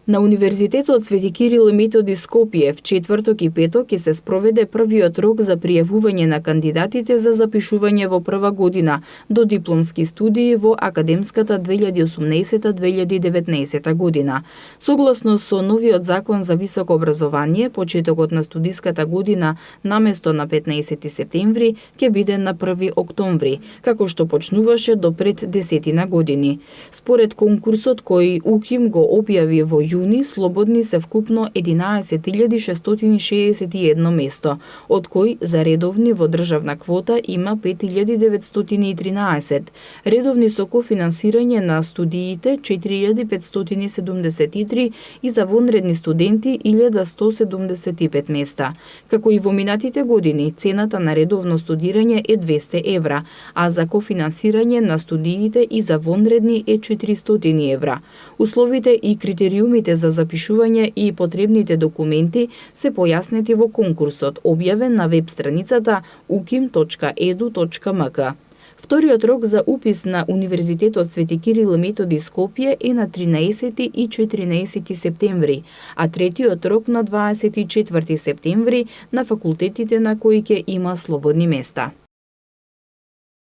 На Универзитетот Свети Кирил и Методи Скопје в четврток и петок ќе се спроведе првиот рок за пријавување на кандидатите за запишување во прва година до дипломски студии во академската 2018-2019 година. Согласно со новиот закон за високо образование, почетокот на студиската година наместо на 15 септември ќе биде на 1 октомври, како што почнуваше до пред 10 години. Според конкурсот кој УКИМ го објави во јуни, слободни се вкупно 11.661 место, од кои за редовни во државна квота има 5.913, редовни со кофинансирање на студиите 4.573 и за вонредни студенти 1.175 места. Како и во минатите години, цената на редовно студирање е 200 евра, а за кофинансирање на студиите и за вонредни е 400 евра. Условите и критериумите за запишување и потребните документи се појаснети во конкурсот, објавен на веб страницата ukim.edu.mk. Вториот рок за упис на Универзитетот Свети Кирил и Методи Скопје е на 13 и 14 септември, а третиот рок на 24 септември на факултетите на кои ќе има слободни места.